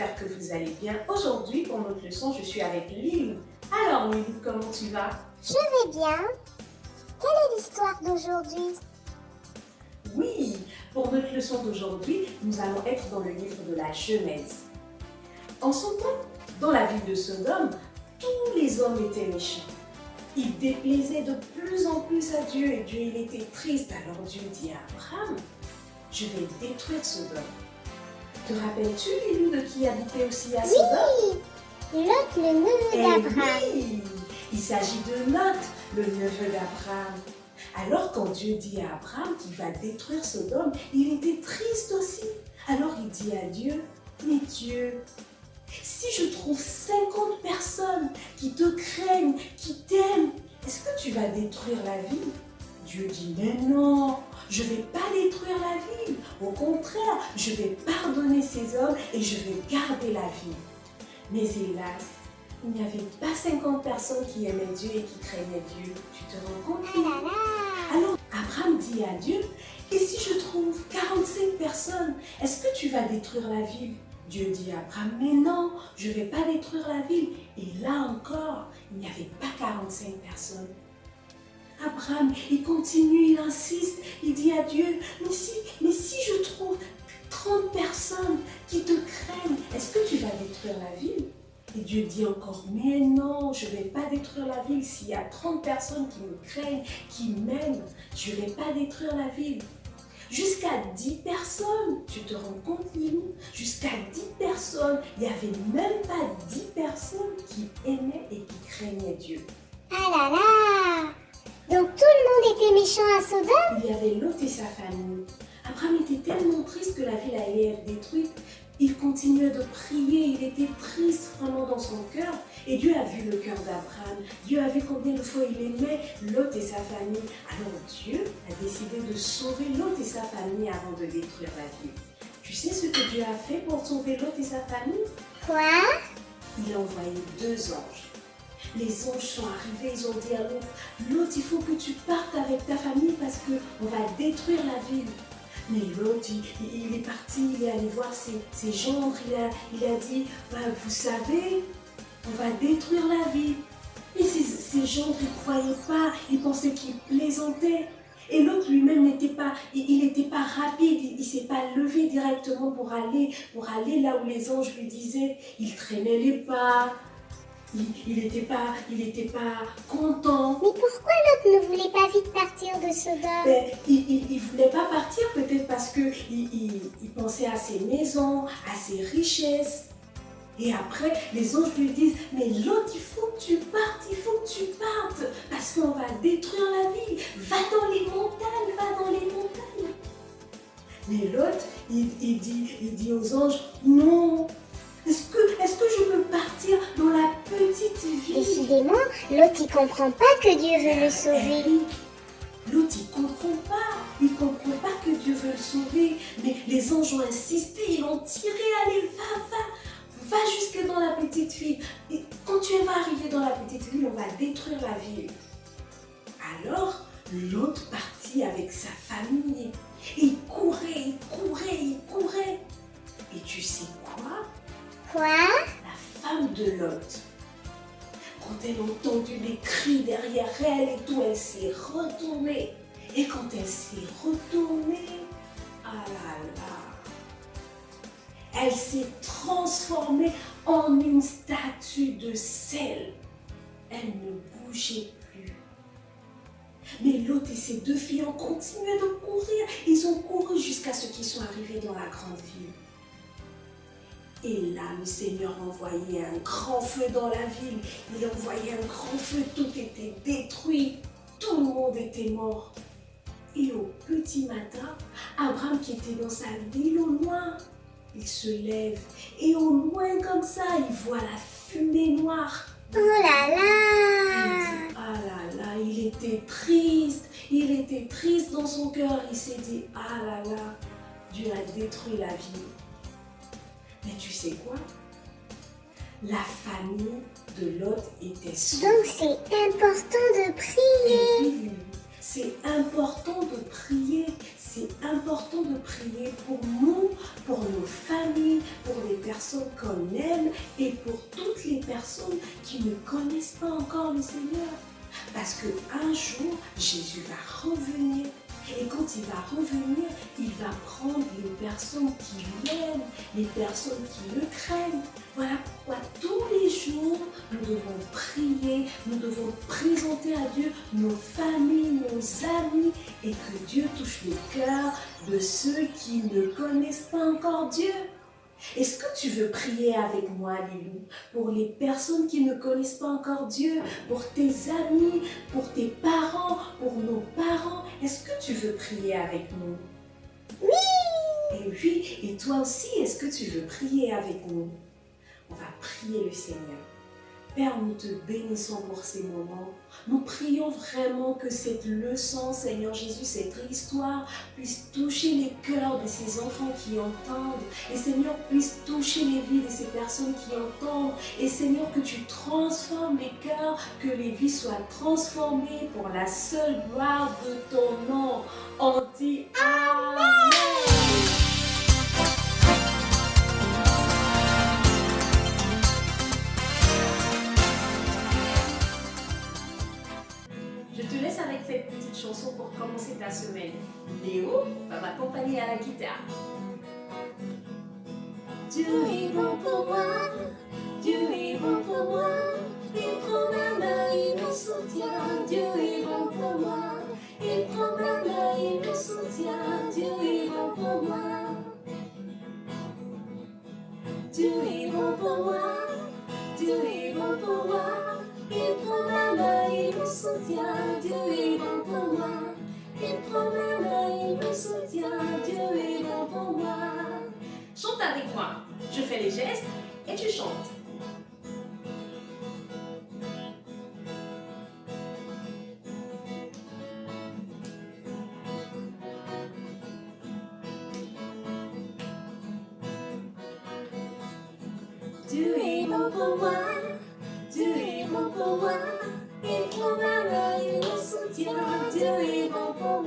j'espère que vous allez bien. Aujourd'hui, pour notre leçon, je suis avec Lilou. Alors Lilou, comment tu vas? Je vais bien. Quelle est l'histoire d'aujourd'hui? Oui, pour notre leçon d'aujourd'hui, nous allons être dans le livre de la Genèse. En son temps, dans la ville de Sodome, tous les hommes étaient méchants. Ils déplaisaient de plus en plus à Dieu et Dieu il était triste. Alors Dieu dit à Abraham, je vais détruire Sodome. Te rappelles-tu, Lilou, de qui habitait aussi à Sodome? Oui, Lot, le neveu d'Abraham. Oui, il s'agit de Lot, le neveu d'Abraham. Alors quand Dieu dit à Abraham qu'il va détruire Sodome, il était triste aussi. Alors il dit à Dieu, mais Dieu, si je trouve 50 personnes qui te craignent, qui t'aiment, est-ce que tu vas détruire la ville? Dieu dit, mais non, je ne vais pas détruire la ville. Au contraire, je vais pardonner ces hommes et je vais garder la ville. Mais hélas, il n'y avait pas 50 personnes qui aimaient Dieu et qui craignaient Dieu. Tu te rends compte? Ah là là. Alors, Abraham dit à Dieu, et si je trouve 45 personnes, est-ce que tu vas détruire la ville? Dieu dit à Abraham, mais non, je ne vais pas détruire la ville. Et là encore, il n'y avait pas 45 personnes. Abraham, il continue, il insiste, il dit à Dieu, mais si je trouve 30 personnes qui te craignent, est-ce que tu vas détruire la ville? Et Dieu dit encore, mais non, je ne vais pas détruire la ville. S'il y a 30 personnes qui me craignent, qui m'aiment, je ne vais pas détruire la ville. Jusqu'à 10 personnes, tu te rends compte, Lilou? Jusqu'à 10 personnes, il n'y avait même pas 10 personnes qui aimaient et qui craignaient Dieu. Ah là là. Donc tout le monde était méchant à Sodome? Il y avait Lot et sa famille. Abraham était tellement triste que la ville allait être détruite. Il continuait de prier, il était triste vraiment dans son cœur. Et Dieu a vu le cœur d'Abraham. Dieu a vu combien de fois il aimait Lot et sa famille. Alors Dieu a décidé de sauver Lot et sa famille avant de détruire la ville. Tu sais ce que Dieu a fait pour sauver Lot et sa famille? Quoi? Il a envoyé 2 anges. Les anges sont arrivés, ils ont dit à Lot, Lot, il faut que tu partes avec ta famille parce qu'on va détruire la ville. Mais Lot, il est parti, il est allé voir ses gendres, il a dit, vous savez, on va détruire la ville. Et ses gendres, ils ne croyaient pas, ils pensaient qu'il plaisantait. Et l'autre lui-même n'était pas rapide, il ne s'est pas levé directement pour aller là où les anges lui disaient. Il traînait les pas. Il n'était pas content. Mais pourquoi Lot ne voulait pas vite partir de Sodome? Ben, il ne voulait pas partir peut-être parce qu'il pensait à ses maisons, à ses richesses. Et après, les anges lui disent, mais Lot, il faut que tu partes, parce qu'on va détruire la ville. Va dans les montagnes. Mais Lot, il dit aux anges, non. Est-ce que je peux partir dans la petite ville? Décidément, Lot il comprend pas que Dieu veut le sauver. Lot il comprend pas que Dieu veut le sauver. Mais les anges ont insisté, ils l'ont tiré, allez, va jusque dans la petite ville. Et quand tu vas arriver dans la petite ville, on va détruire la ville. Alors, Lot partit avec sa famille. Et il courait. Et tu sais quoi? Quoi? La femme de Lot, quand elle a entendu les cris derrière elle et tout, elle s'est retournée. Et quand elle s'est retournée, ah là là, elle s'est transformée en une statue de sel. Elle ne bougeait plus. Mais Lot et ses 2 filles ont continué de courir. Ils ont couru jusqu'à ce qu'ils sont arrivés dans la grande ville. Et là, le Seigneur envoyait un grand feu dans la ville. Il envoyait un grand feu, tout était détruit. Tout le monde était mort. Et au petit matin, Abraham qui était dans sa ville au loin, il se lève. Et au loin comme ça, il voit la fumée noire. Oh là Il là. dit, ah là là, il était triste dans son cœur. Il s'est dit, ah là là, Dieu a détruit la ville. Mais tu sais quoi? La famille de Lot était sauvée. Donc c'est important de prier. Et oui, c'est important de prier, c'est important de prier pour nous, pour nos familles, pour les personnes qu'on aime et pour toutes les personnes qui ne connaissent pas encore le Seigneur. Parce qu'un jour, Jésus va revenir. Et quand il va revenir, il va prendre les personnes qui l'aiment, les personnes qui le craignent. Voilà pourquoi tous les jours, nous devons prier, nous devons présenter à Dieu nos familles, nos amis, et que Dieu touche le cœur de ceux qui ne connaissent pas encore Dieu. Est-ce que tu veux prier avec moi, Lilou, pour les personnes qui ne connaissent pas encore Dieu, pour tes amis, pour tes parents, pour nos parents? Est-ce que tu veux prier avec nous? Oui! Et oui, et toi aussi, est-ce que tu veux prier avec nous? On va prier le Seigneur. Père, nous te bénissons pour ces moments. Nous prions vraiment que cette leçon, Seigneur Jésus, cette histoire puisse toucher les cœurs de ces enfants qui entendent. Et Seigneur, puisse toucher les vies de ces personnes qui entendent. Et Seigneur, que tu transformes les cœurs, que les vies soient transformées pour la seule gloire de ton nom. On dit Amen. Je te laisse avec cette petite chanson pour commencer ta semaine. Léo va m'accompagner à la guitare. Dieu est bon pour moi, Dieu est bon pour moi, il prend ma main, il me soutient. Dieu est bon pour moi, il prend ma main, il me soutient. Dieu est bon pour moi, Dieu est bon pour moi, Dieu est bon pour moi, il prend ma main, il me soutient. Dieu est bon pour moi, il prend ma main, il me soutient. Dieu est bon pour moi. Chante avec moi. Je fais les gestes et tu chantes. Dieu est bon pour moi, Dieu est bon pour moi, il prend ma main, il me soutient. Dieu est bon pour